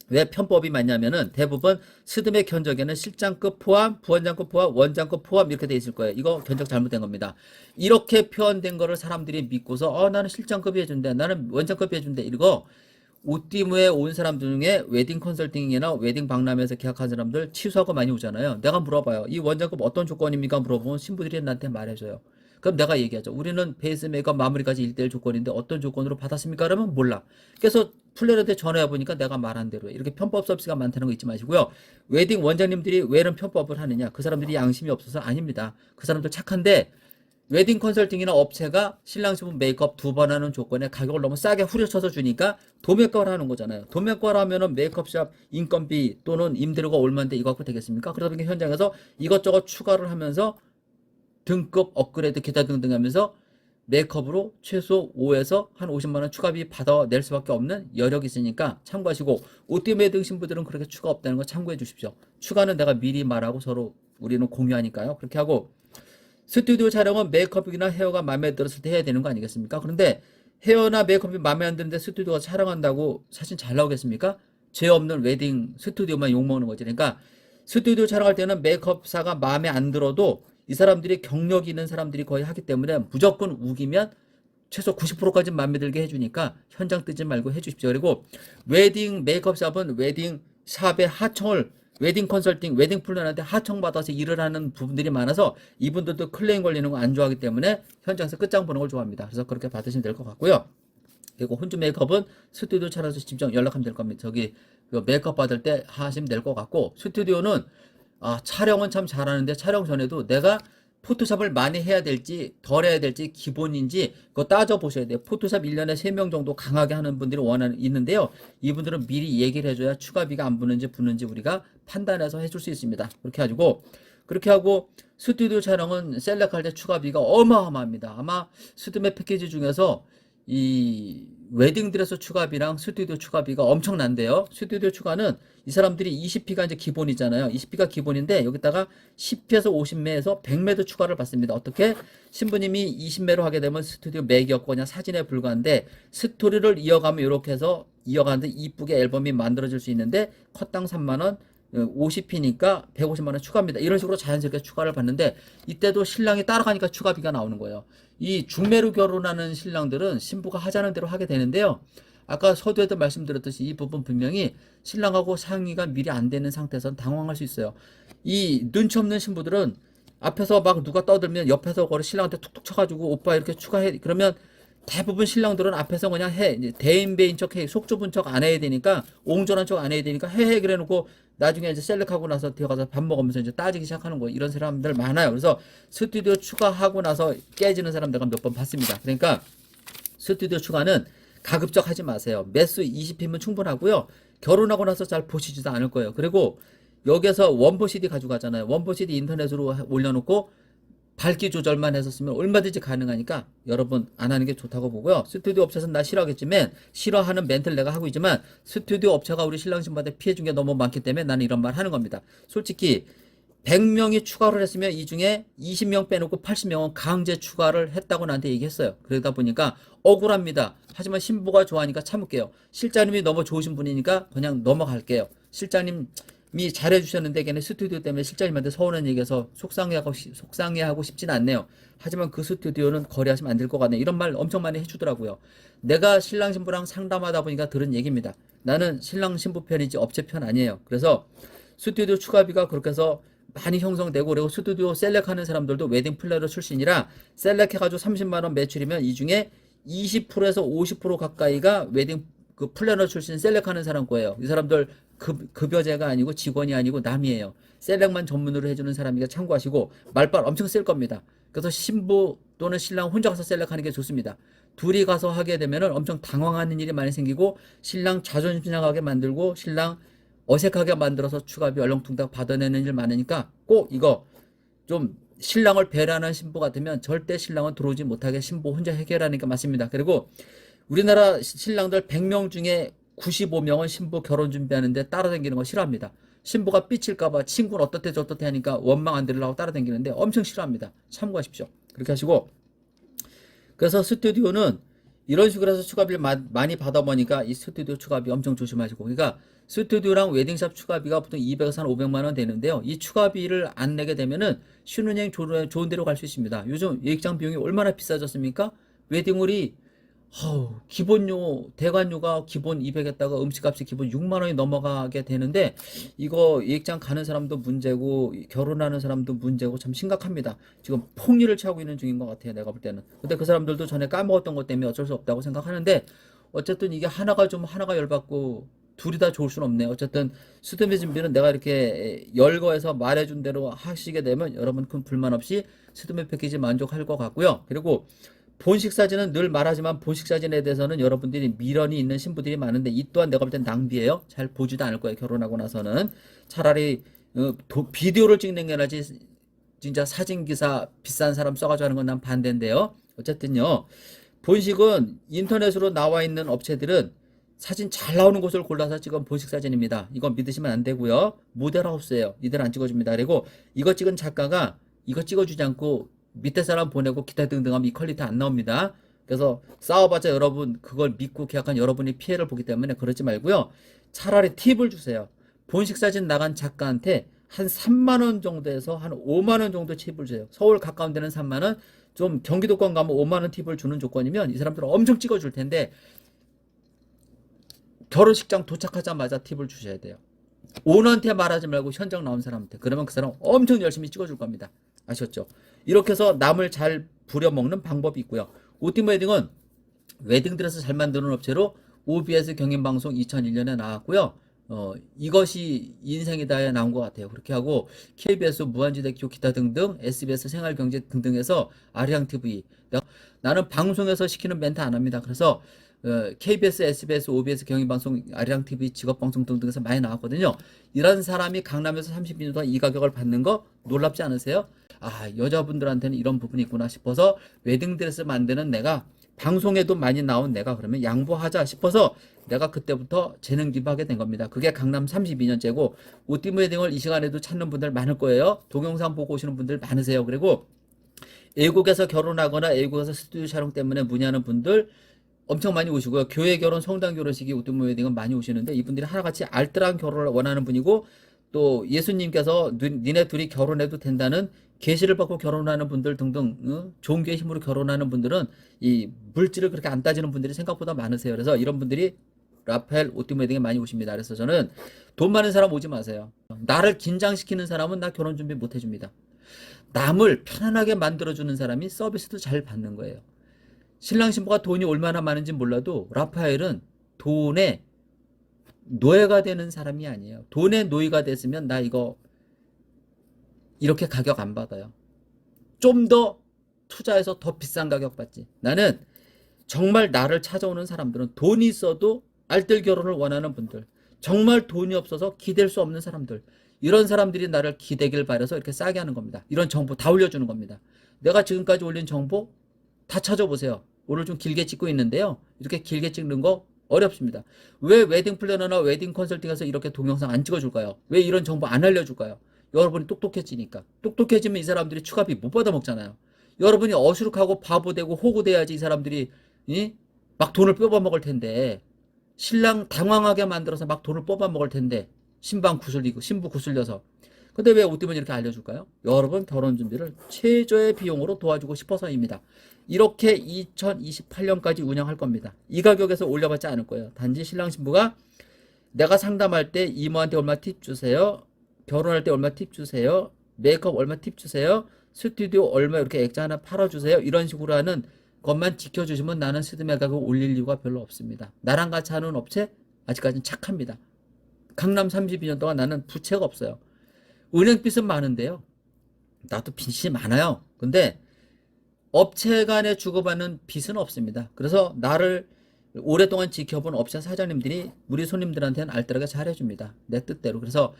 왜 편법이 많냐면은 대부분 스드메 견적에는 실장급 포함, 부원장급 포함, 원장급 포함 이렇게 돼 있을 거예요. 이거 견적 잘못된 겁니다. 이렇게 표현된 거를 사람들이 믿고서 나는 실장급이 해준대, 나는 원장급이 해준대, 이거 오띠무에 온 사람들 중에 웨딩 컨설팅이나 웨딩 박람회에서 계약한 사람들 취소하고 많이 오잖아요. 내가 물어봐요. 이 원장급 어떤 조건입니까? 물어보면 신부들이 나한테 말해줘요. 그럼 내가 얘기하죠. 우리는 베이스 메이크업 마무리까지 1대1 조건인데 어떤 조건으로 받았습니까? 그러면 몰라. 그래서 플랜한테 전화해보니까 내가 말한 대로 해. 이렇게 편법 서비스가 많다는 거 잊지 마시고요. 웨딩 원장님들이 왜 이런 편법을 하느냐? 그 사람들이 양심이 없어서 아닙니다. 그 사람들 착한데 웨딩 컨설팅이나 업체가 신랑 신부 메이크업 2번 하는 조건에 가격을 너무 싸게 후려쳐서 주니까 도매가를 하는 거잖아요. 도매가를 하면은 메이크업샵 인건비 또는 임대료가 얼마인데 이거 갖고 되겠습니까? 그러다 보니까 현장에서 이것저것 추가를 하면서 등급 업그레이드 기타 등등 하면서 메이크업으로 최소 5에서 한 50만 원 추가비 받아낼 수밖에 없는 여력이 있으니까 참고하시고, 오띠메 등 신부들은 그렇게 추가 없다는 거 참고해 주십시오. 추가는 내가 미리 말하고 서로 우리는 공유하니까요. 그렇게 하고, 스튜디오 촬영은 메이크업이나 헤어가 마음에 들었을 때 해야 되는 거 아니겠습니까? 그런데 헤어나 메이크업이 마음에 안 드는데 스튜디오가 촬영한다고 사진 잘 나오겠습니까? 죄 없는 웨딩 스튜디오만 욕먹는 거지. 그러니까 스튜디오 촬영할 때는 메이크업사가 마음에 안 들어도 이 사람들이 경력이 있는 사람들이 거의 하기 때문에 무조건 우기면 최소 90%까지 마음에 들게 해주니까 현장 뜨지 말고 해주십시오. 그리고 웨딩 메이크업샵은 웨딩 샵의 하청을, 웨딩 컨설팅, 웨딩 플래너한테 하청받아서 일을 하는 부분들이 많아서 이분들도 클레임 걸리는 거 안 좋아하기 때문에 현장에서 끝장 보는 걸 좋아합니다. 그래서 그렇게 받으시면 될 것 같고요. 그리고 혼주 메이크업은 스튜디오 찾아서 직접 연락하면 될 겁니다. 저기 메이크업 받을 때 하시면 될 것 같고, 스튜디오는 촬영은 참 잘하는데 촬영 전에도 내가 포토샵을 많이 해야 될지 덜 해야 될지 기본인지 그거 따져보셔야 돼요. 포토샵 1년에 3명 정도 강하게 하는 분들이 있는데요. 이분들은 미리 얘기를 해줘야 추가비가 안 붙는지 붙는지 우리가 판단해서 해줄 수 있습니다. 그렇게 하고 스튜디오 촬영은 셀렉할 때 추가비가 어마어마합니다. 아마 스드메 패키지 중에서 이 웨딩드레스 추가비랑 스튜디오 추가비가 엄청난데요. 스튜디오 추가는 이 사람들이 20피가 이제 기본이잖아요. 20피가 기본인데 여기다가 10피에서 50매에서 100매도 추가를 받습니다. 어떻게? 신부님이 20매로 하게 되면 스튜디오 매기였고 그냥 사진에 불과한데 스토리를 이어가면 이렇게 해서 이어가는데 이쁘게 앨범이 만들어질 수 있는데 컷당 3만원, 50피니까 150만원 추가입니다. 이런 식으로 자연스럽게 추가를 받는데 이때도 신랑이 따라가니까 추가비가 나오는 거예요. 이 중매로 결혼하는 신랑들은 신부가 하자는 대로 하게 되는데요. 아까 서두에도 말씀드렸듯이 이 부분 분명히 신랑하고 상의가 미리 안 되는 상태에서는 당황할 수 있어요. 이 눈치 없는 신부들은 앞에서 막 누가 떠들면 옆에서 거를 신랑한테 툭툭 쳐가지고 오빠 이렇게 추가해. 그러면 대부분 신랑들은 앞에서 그냥 해. 이제 대인배인 척 해. 속 좁은 척 안 해야 되니까, 옹졸한 척 안 해야 되니까 해 그래 놓고 나중에 이제 셀렉하고 나서 들어가서 밥 먹으면서 이제 따지기 시작하는 거. 이런 사람들 많아요. 그래서 스튜디오 추가하고 나서 깨지는 사람 내가 몇 번 봤습니다. 그러니까 스튜디오 추가는 가급적 하지 마세요. 매수 20피면 충분하고요. 결혼하고 나서 잘 보시지도 않을 거예요. 그리고 여기서 원본 CD 가져가잖아요. 원본 CD 인터넷으로 올려놓고 밝기 조절만 해서 쓰면 얼마든지 가능하니까 여러분 안 하는 게 좋다고 보고요. 스튜디오 업체에서는 나 싫어하겠지만 싫어하는 멘트를 내가 하고 있지만 스튜디오 업체가 우리 신랑 신부한테 피해 준 게 너무 많기 때문에 나는 이런 말 하는 겁니다. 솔직히 100명이 추가를 했으면 이 중에 20명 빼놓고 80명은 강제 추가를 했다고 나한테 얘기했어요. 그러다 보니까 억울합니다. 하지만 신부가 좋아하니까 참을게요. 실장님이 너무 좋으신 분이니까 그냥 넘어갈게요. 실장님이 잘해주셨는데 걔네 스튜디오 때문에 실장님한테 서운한 얘기해서 속상해하고 싶진 않네요. 하지만 그 스튜디오는 거래하시면 안 될 것 같네. 이런 말 엄청 많이 해주더라고요. 내가 신랑 신부랑 상담하다 보니까 들은 얘기입니다. 나는 신랑 신부 편이지 업체 편 아니에요. 그래서 스튜디오 추가비가 그렇게 해서 많이 형성되고, 그리고 스튜디오 셀렉하는 사람들도 웨딩 플래너 출신이라 셀렉해가지고 30만 원 매출이면 이 중에 20%에서 50% 가까이가 웨딩 그 플래너 출신 셀렉하는 사람 거예요. 이 사람들 급여제가 아니고 직원이 아니고 남이에요. 셀렉만 전문으로 해주는 사람이니까 참고하시고, 말빨 엄청 쓸 겁니다. 그래서 신부 또는 신랑 혼자 가서 셀렉하는 게 좋습니다. 둘이 가서 하게 되면은 엄청 당황하는 일이 많이 생기고, 신랑 자존심 상하게 만들고, 신랑 어색하게 만들어서 추가비 얼렁뚱땅 받아내는 일 많으니까 꼭 이거 좀, 신랑을 배려하는 신부 같으면 절대 신랑은 들어오지 못하게 신부 혼자 해결하는 게 맞습니다. 그리고 우리나라 신랑들 100명 중에 95명은 신부 결혼 준비하는데 따라다니는 거 싫어합니다. 신부가 삐칠까봐 친구는 어떻대 저떻대 하니까 원망 안 들으려고 따라다니는데 엄청 싫어합니다. 참고하십시오. 그렇게 하시고, 그래서 스튜디오는 이런 식으로 해서 추가비를 많이 받아보니까 이 스튜디오 추가비 엄청 조심하시고, 그러니까 스튜디오랑 웨딩샵 추가비가 보통 200에서 한 500만 원 되는데요. 이 추가비를 안 내게 되면은 신혼여행 좋은 데로 갈 수 있습니다. 요즘 예식장 비용이 얼마나 비싸졌습니까? 웨딩홀이 기본료, 대관료가 기본 200에다가 음식값이 기본 6만 원이 넘어가게 되는데, 이거 예식장 가는 사람도 문제고 결혼하는 사람도 문제고 참 심각합니다. 지금 폭리를 취하고 있는 중인 것 같아요, 내가 볼 때는. 근데 그 사람들도 전에 까먹었던 것 때문에 어쩔 수 없다고 생각하는데, 어쨌든 이게 하나가 열받고 둘이 다 좋을 수는 없네요. 어쨌든 수드메 준비는 내가 이렇게 열거해서 말해준 대로 하시게 되면 여러분 큰 불만 없이 수드메 패키지 만족할 것 같고요. 그리고 본식 사진은 늘 말하지만 본식 사진에 대해서는 여러분들이 미련이 있는 신부들이 많은데, 이 또한 내가 볼 땐 낭비예요. 잘 보지도 않을 거예요. 결혼하고 나서는 차라리 비디오를 찍는 게 나지 진짜 사진기사 비싼 사람 써가지고 하는 건 난 반대인데요. 어쨌든요, 본식은 인터넷으로 나와 있는 업체들은 사진 잘 나오는 곳을 골라서 찍은 본식 사진입니다. 이건 믿으시면 안 되고요. 모델하우스예요. 이들 안 찍어줍니다. 그리고 이거 찍은 작가가 이거 찍어주지 않고 밑에 사람 보내고 기타 등등 하면 이 퀄리티 안 나옵니다. 그래서 싸워봤자 여러분 그걸 믿고 계약한 여러분이 피해를 보기 때문에 그러지 말고요. 차라리 팁을 주세요. 본식 사진 나간 작가한테 한 3만 원 정도에서 한 5만 원 정도 팁을 주세요. 서울 가까운 데는 3만 원, 좀 경기도권 가면 5만 원 팁을 주는 조건이면 이 사람들은 엄청 찍어줄 텐데, 결혼식장 도착하자마자 팁을 주셔야 돼요. 오너한테 말하지 말고 현장 나온 사람한테. 그러면 그 사람 엄청 열심히 찍어줄 겁니다. 아셨죠? 이렇게 해서 남을 잘 부려먹는 방법이 있고요. 오팀 웨딩은 웨딩드레스 잘 만드는 업체로 OBS 경인방송 2001년에 나왔고요. 이것이 인생이다에 나온 것 같아요. 그렇게 하고 KBS 무한지대교 기타 등등, SBS 생활경제 등등에서 아리랑TV, 나는 방송에서 시키는 멘트 안 합니다. 그래서 KBS, SBS, OBS 경인방송, 아리랑TV, 직업방송 등등에서 많이 나왔거든요. 이런 사람이 강남에서 32년 동안 이 가격을 받는 거 놀랍지 않으세요? 아, 여자분들한테는 이런 부분이 있구나 싶어서 웨딩드레스 만드는 내가, 방송에도 많이 나온 내가 그러면 양보하자 싶어서 내가 그때부터 재능 기부하게 된 겁니다. 그게 강남 32년째고, 오띠 웨딩을 이 시간에도 찾는 분들 많을 거예요. 동영상 보고 오시는 분들 많으세요. 그리고 외국에서 결혼하거나 외국에서 스튜디오 촬영 때문에 문의하는 분들 엄청 많이 오시고요. 교회 결혼, 성당 결혼식이 오띠 웨딩은 많이 오시는데, 이분들이 하나같이 알뜰한 결혼을 원하는 분이고, 또 예수님께서 니네 둘이 결혼해도 된다는 계시를 받고 결혼하는 분들 등등, 종교의 힘으로 결혼하는 분들은 이 물질을 그렇게 안 따지는 분들이 생각보다 많으세요. 그래서 이런 분들이 라펠 오띠 웨딩에 많이 오십니다. 그래서 저는 돈 많은 사람 오지 마세요. 나를 긴장시키는 사람은 나 결혼 준비 못 해줍니다. 남을 편안하게 만들어주는 사람이 서비스도 잘 받는 거예요. 신랑 신부가 돈이 얼마나 많은지 몰라도 라파엘은 돈의 노예가 되는 사람이 아니에요. 돈의 노예가 됐으면 나 이거 이렇게 가격 안 받아요. 좀 더 투자해서 더 비싼 가격 받지. 나는 정말 나를 찾아오는 사람들은 돈이 있어도 알뜰 결혼을 원하는 분들, 정말 돈이 없어서 기댈 수 없는 사람들, 이런 사람들이 나를 기대길 바라서 이렇게 싸게 하는 겁니다. 이런 정보 다 올려주는 겁니다. 내가 지금까지 올린 정보 다 찾아보세요. 오늘 좀 길게 찍고 있는데요. 이렇게 길게 찍는 거 어렵습니다. 왜 웨딩 플래너나 웨딩 컨설팅에서 이렇게 동영상 안 찍어줄까요? 왜 이런 정보 안 알려줄까요? 여러분이 똑똑해지니까. 똑똑해지면 이 사람들이 추가비 못 받아 먹잖아요. 여러분이 어수룩하고 바보되고 호구돼야지 이 사람들이 막 돈을 뽑아 먹을 텐데, 신랑 당황하게 만들어서 막 돈을 뽑아 먹을 텐데, 신방 구슬리고 신부 구슬려서. 근데 왜 옷띠면 이렇게 알려줄까요? 여러분 결혼 준비를 최저의 비용으로 도와주고 싶어서입니다. 이렇게 2028년까지 운영할 겁니다. 이 가격에서 올려받지 않을 거예요. 단지 신랑 신부가 내가 상담할 때 이모한테 얼마 팁 주세요. 결혼할 때 얼마 팁 주세요. 메이크업 얼마 팁 주세요. 스튜디오 얼마 이렇게 액자 하나 팔아주세요. 이런 식으로 하는 것만 지켜주시면 나는 스드메 가격 올릴 이유가 별로 없습니다. 나랑 같이 하는 업체 아직까지는 착합니다. 강남 32년 동안 나는 부채가 없어요. 은행빚은 많은데요. 나도 빚이 많아요. 근데 업체 간에 주고받는 빚은 없습니다. 그래서 나를 오랫동안 지켜본 업체 사장님들이 우리 손님들한테는 알뜰하게 잘해줍니다. 내 뜻대로. 그래서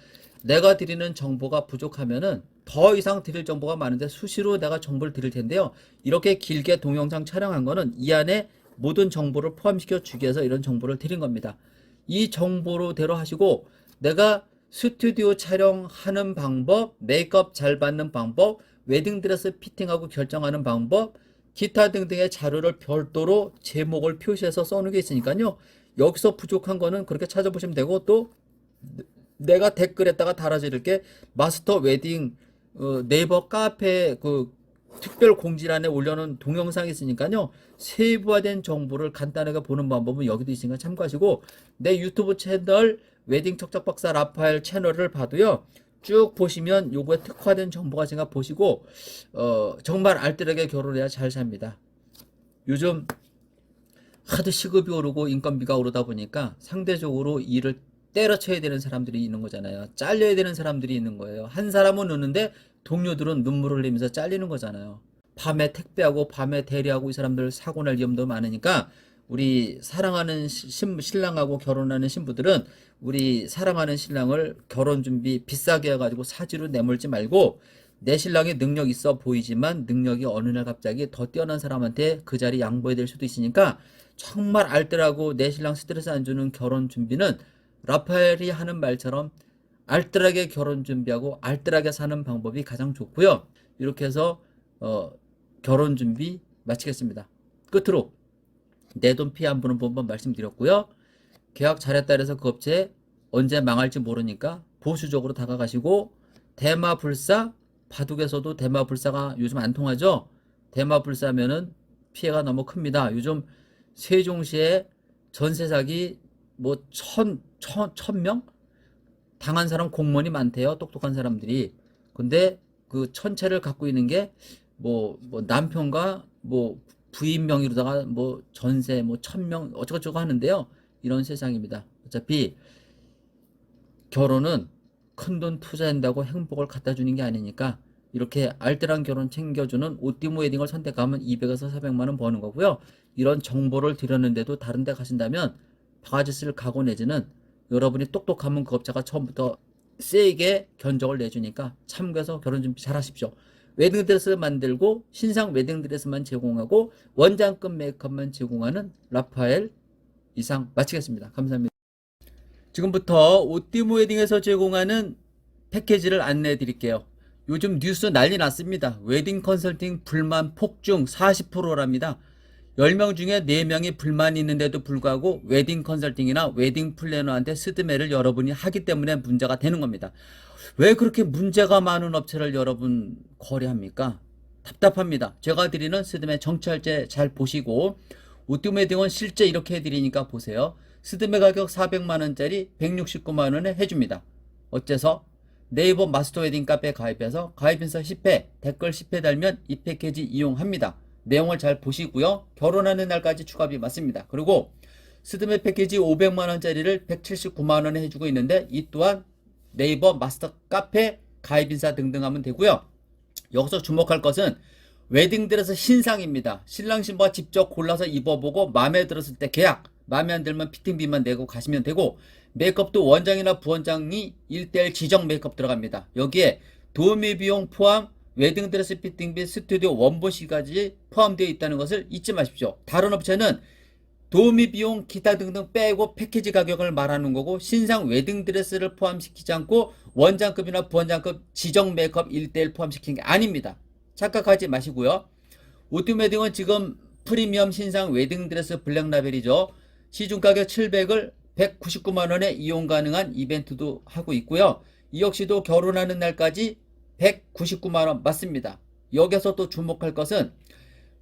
내가 드리는 정보가 부족하면은 더 이상 드릴 정보가 많은데 수시로 내가 정보를 드릴 텐데요. 이렇게 길게 동영상 촬영한 거는 이 안에 모든 정보를 포함시켜 주기 위해서 이런 정보를 드린 겁니다. 이 정보로대로 하시고 내가 스튜디오 촬영하는 방법, 메이크업 잘 받는 방법, 웨딩드레스 피팅하고 결정하는 방법, 기타 등등의 자료를 별도로 제목을 표시해서 써놓은 게 있으니까요. 여기서 부족한 거는 그렇게 찾아보시면 되고, 또 내가 댓글에다가 달아드릴게 마스터 웨딩 네이버 카페 그 특별 공지란에 올려놓은 동영상이 있으니까요. 세부화된 정보를 간단하게 보는 방법은 여기도 있으니까 참고하시고, 내 유튜브 채널 웨딩 척척박사 라파엘 채널을 봐도요. 쭉 보시면 요거에 특화된 정보가 제가 보시고 정말 알뜰하게 결혼해야 잘 삽니다. 요즘 하도 시급이 오르고 인건비가 오르다 보니까 상대적으로 일을 때려쳐야 되는 사람들이 있는 거잖아요. 잘려야 되는 사람들이 있는 거예요. 한 사람은 우는데 동료들은 눈물을 흘리면서 잘리는 거잖아요. 밤에 택배하고 밤에 대리하고 이 사람들 사고 날 위험도 많으니까 우리 사랑하는 신랑하고 결혼하는 신부들은 우리 사랑하는 신랑을 결혼 준비 비싸게 해가지고 사지로 내몰지 말고, 내 신랑이 능력 있어 보이지만 능력이 어느 날 갑자기 더 뛰어난 사람한테 그 자리 양보해야 될 수도 있으니까 정말 알뜰하고 내 신랑 스트레스 안 주는 결혼 준비는 라파엘이 하는 말처럼 알뜰하게 결혼 준비하고 알뜰하게 사는 방법이 가장 좋고요. 이렇게 해서 결혼 준비 마치겠습니다. 끝으로 내 돈 피해 안 보는 방법 말씀드렸고요. 계약 잘했다 해서 그 업체 언제 망할지 모르니까 보수적으로 다가가시고, 대마불사, 바둑에서도 대마불사가 요즘 안 통하죠. 대마불사면은 피해가 너무 큽니다. 요즘 세종시에 전세 사기 뭐 천명 당한 사람 공무원이 많대요. 똑똑한 사람들이. 근데 그 천채를 갖고 있는 게 뭐 남편과 뭐 부인 명의로다가 뭐 전세 뭐 1000명 어쩌고저쩌고 하는데요. 이런 세상입니다. 어차피 결혼은 큰돈 투자한다고 행복을 갖다 주는 게 아니니까 이렇게 알뜰한 결혼 챙겨주는 오띠모 웨딩을 선택하면 200에서 400만 원 버는 거고요. 이런 정보를 드렸는데도 다른 데 가신다면 바가지 쓸 각오 내지는 여러분이 똑똑하면 그 업자가 처음부터 세게 견적을 내주니까 참고해서 결혼 준비 잘 하십시오. 웨딩드레스 만들고 신상 웨딩드레스만 제공하고 원장급 메이크업만 제공하는 라파엘 이상 마치겠습니다. 감사합니다. 지금부터 오띠모 웨딩에서 제공하는 패키지를 안내해 드릴게요. 요즘 뉴스 난리 났습니다. 웨딩 컨설팅 불만 폭증 40%랍니다. 10명 중에 4명이 불만이 있는데도 불구하고 웨딩 컨설팅이나 웨딩 플래너한테 스드메를 여러분이 하기 때문에 문제가 되는 겁니다. 왜 그렇게 문제가 많은 업체를 여러분 거래합니까? 답답합니다. 제가 드리는 스드메 정찰제 잘 보시고, 오띠모 웨딩은 실제 이렇게 해드리니까 보세요. 스드메 가격 400만원짜리 169만원에 해줍니다. 어째서? 네이버 마스터 웨딩 카페 가입해서 가입인사 10회, 댓글 10회 달면 이 패키지 이용합니다. 내용을 잘 보시고요. 결혼하는 날까지 추가비 맞습니다. 그리고 스드메 패키지 500만원짜리를 179만원에 해주고 있는데, 이 또한 네이버 마스터 카페 가입인사 등등 하면 되고요. 여기서 주목할 것은 웨딩드레스 신상입니다. 신랑 신부가 직접 골라서 입어보고 마음에 들었을 때 계약, 마음에 안 들면 피팅비만 내고 가시면 되고, 메이크업도 원장이나 부원장이 1:1 지정 메이크업 들어갑니다. 여기에 도우미 비용 포함 웨딩드레스 피팅비, 스튜디오 원본시까지 포함되어 있다는 것을 잊지 마십시오. 다른 업체는 도우미 비용 기타 등등 빼고 패키지 가격을 말하는 거고, 신상 웨딩 드레스를 포함시키지 않고 원장급이나 부원장급 지정 메이크업 1대1 포함시키는 게 아닙니다. 착각하지 마시고요. 우팀 웨딩은 지금 프리미엄 신상 웨딩 드레스 블랙 라벨이죠. 시중 가격 700을 199만원에 이용 가능한 이벤트도 하고 있고요. 이 역시도 결혼하는 날까지 199만원 맞습니다. 여기서 또 주목할 것은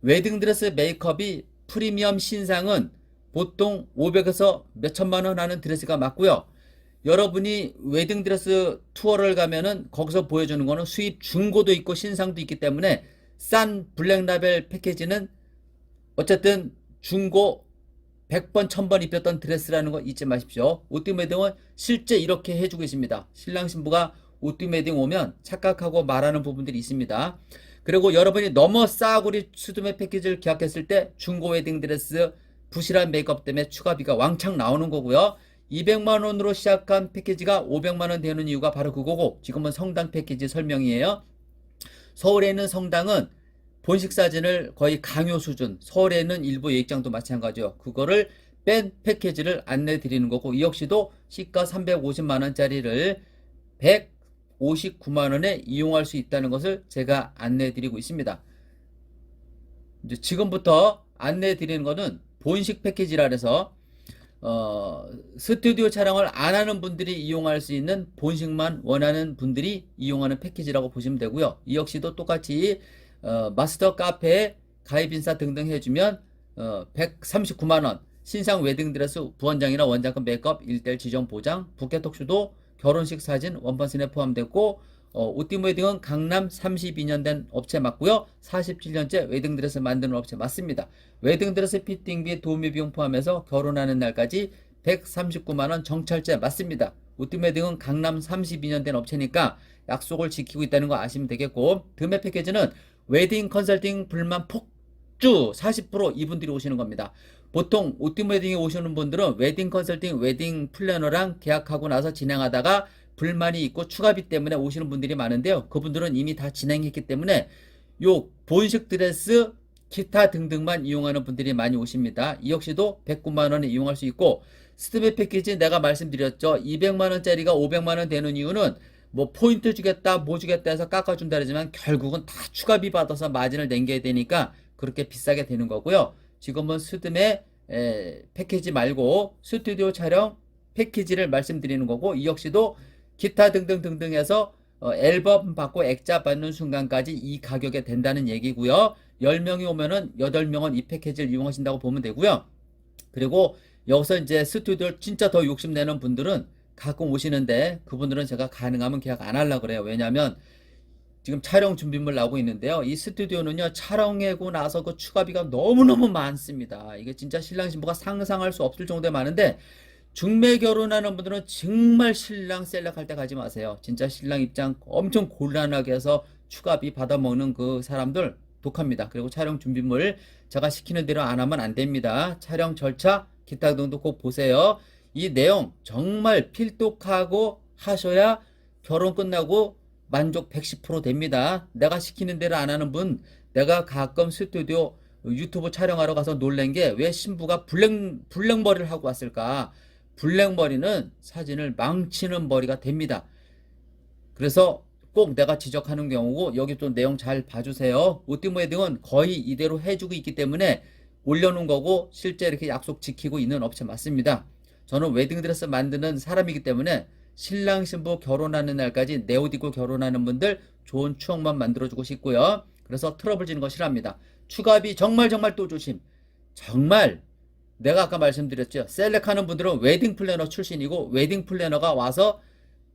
웨딩드레스 메이크업이 프리미엄 신상은 보통 500에서 몇천만원 하는 드레스가 맞고요. 여러분이 웨딩드레스 투어를 가면은 거기서 보여주는 거는 수입 중고도 있고 신상도 있기 때문에 싼 블랙라벨 패키지는 어쨌든 중고 100번 1000번 입혔던 드레스라는 거 잊지 마십시오. 옷띠 웨딩은 실제 이렇게 해주고 있습니다. 신랑 신부가 옷띠 웨딩 오면 착각하고 말하는 부분들이 있습니다. 그리고 여러분이 너무 싸구리 수두메 패키지를 계약했을 때 중고 웨딩 드레스 부실한 메이크업 때문에 추가비가 왕창 나오는 거고요. 200만원으로 시작한 패키지가 500만원 되는 이유가 바로 그거고, 지금은 성당 패키지 설명이에요. 서울에 있는 성당은 본식 사진을 거의 강요 수준, 서울에 있는 일부 예익장도 마찬가지요. 그거를 뺀 패키지를 안내 드리는 거고, 이 역시도 시가 350만원짜리를 159만원에 이용할 수 있다는 것을 제가 안내 드리고 있습니다. 이제 지금부터 안내 드리는 거는 본식 패키지라 해서 스튜디오 촬영을 안 하는 분들이 이용할 수 있는 본식만 원하는 분들이 이용하는 패키지라고 보시면 되고요. 이 역시도 똑같이 마스터 카페에 가입 인사 등등 해주면 139만원 신상 웨딩드레스 부원장이나 원장급 메이크업 1대1 지정 보장, 부케 톡쇼도 결혼식 사진 원펀슨에 포함됐고, 우띠 웨딩은 강남 32년 된 업체 맞고요. 47년째 웨딩드레스 만드는 업체 맞습니다. 웨딩드레스 피팅비 도우미 비용 포함해서 결혼하는 날까지 139만원 정찰제 맞습니다. 우띠 웨딩은 강남 32년 된 업체니까 약속을 지키고 있다는 거 아시면 되겠고, 드매 패키지는 웨딩 컨설팅 불만 폭주 40% 이분들이 오시는 겁니다. 보통 우띠 웨딩에 오시는 분들은 웨딩 컨설팅, 웨딩 플래너랑 계약하고 나서 진행하다가 불만이 있고 추가비 때문에 오시는 분들이 많은데요. 그분들은 이미 다 진행했기 때문에 요 본식 드레스 기타 등등만 이용하는 분들이 많이 오십니다. 이 역시도 109만원에 이용할 수 있고, 스드메 패키지 내가 말씀드렸죠. 200만원짜리가 500만원 되는 이유는 뭐 포인트 주겠다 뭐 주겠다 해서 깎아준다 그러지만 결국은 다 추가비 받아서 마진을 남겨야 되니까 그렇게 비싸게 되는 거고요. 지금은 스드메 패키지 말고 스튜디오 촬영 패키지를 말씀드리는 거고, 이 역시도 기타 등등 해서 앨범 받고 액자 받는 순간까지 이 가격에 된다는 얘기고요. 10명이 오면은 8명은 이 패키지를 이용하신다고 보면 되고요. 그리고 여기서 이제 스튜디오를 진짜 더 욕심내는 분들은 가끔 오시는데 그분들은 제가 가능하면 계약 안 하려고 그래요. 왜냐하면 지금 촬영 준비물 나오고 있는데요. 이 스튜디오는요, 촬영하고 나서 그 추가비가 너무너무 많습니다. 이게 진짜 신랑 신부가 상상할 수 없을 정도에 많은데, 중매 결혼하는 분들은 정말 신랑 셀렉할 때 가지 마세요. 진짜 신랑 입장 엄청 곤란하게 해서 추가비 받아먹는 그 사람들 독합니다. 그리고 촬영 준비물 제가 시키는 대로 안 하면 안 됩니다. 촬영 절차 기타 등도 꼭 보세요. 이 내용 정말 필독하고 하셔야 결혼 끝나고 만족 110% 됩니다. 내가 시키는 대로 안 하는 분, 내가 가끔 스튜디오 유튜브 촬영하러 가서 놀란 게 왜 신부가 블랙머리를 하고 왔을까? 블랙머리는 사진을 망치는 머리가 됩니다. 그래서 꼭 내가 지적하는 경우고, 여기 또 내용 잘 봐주세요. 우띠 웨딩은 거의 이대로 해주고 있기 때문에 올려놓은 거고, 실제 이렇게 약속 지키고 있는 업체 맞습니다. 저는 웨딩드레스 만드는 사람이기 때문에 신랑 신부 결혼하는 날까지 내 옷 입고 결혼하는 분들 좋은 추억만 만들어주고 싶고요. 그래서 트러블 지는 거 싫어합니다. 추가비 정말 또 조심. 정말 내가 아까 말씀드렸죠. 셀렉하는 분들은 웨딩 플래너 출신이고, 웨딩 플래너가 와서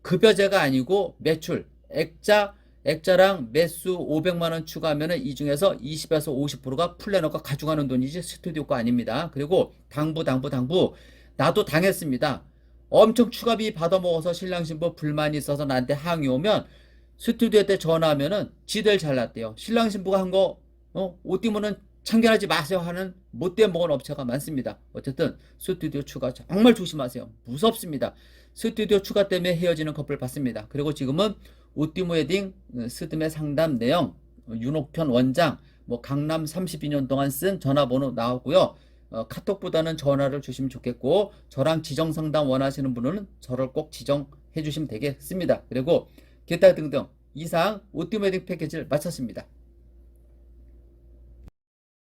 급여제가 아니고 매출, 액자랑 매수 500만원 추가하면 이 중에서 20에서 50%가 플래너가 가져가는 돈이지 스튜디오 거 아닙니다. 그리고 당부 나도 당했습니다. 엄청 추가비 받아먹어서 신랑 신부 불만이 있어서 나한테 항의 오면 스튜디오 때 전화하면은 지들 잘났대요. 신랑 신부가 한 거 옷 띄면은 참견하지 마세요 하는 못돼 먹은 업체가 많습니다. 어쨌든 스튜디오 추가 정말 조심하세요. 무섭습니다. 스튜디오 추가 때문에 헤어지는 커플 봤습니다. 그리고 지금은 우띠 웨딩 스드메 상담 내용 윤옥현 원장 뭐 강남 32년 동안 쓴 전화번호 나오고요. 카톡보다는 전화를 주시면 좋겠고, 저랑 지정 상담 원하시는 분은 저를 꼭 지정해 주시면 되겠습니다. 그리고 기타 등등 이상 오토 웨딩 패키지를 마쳤습니다.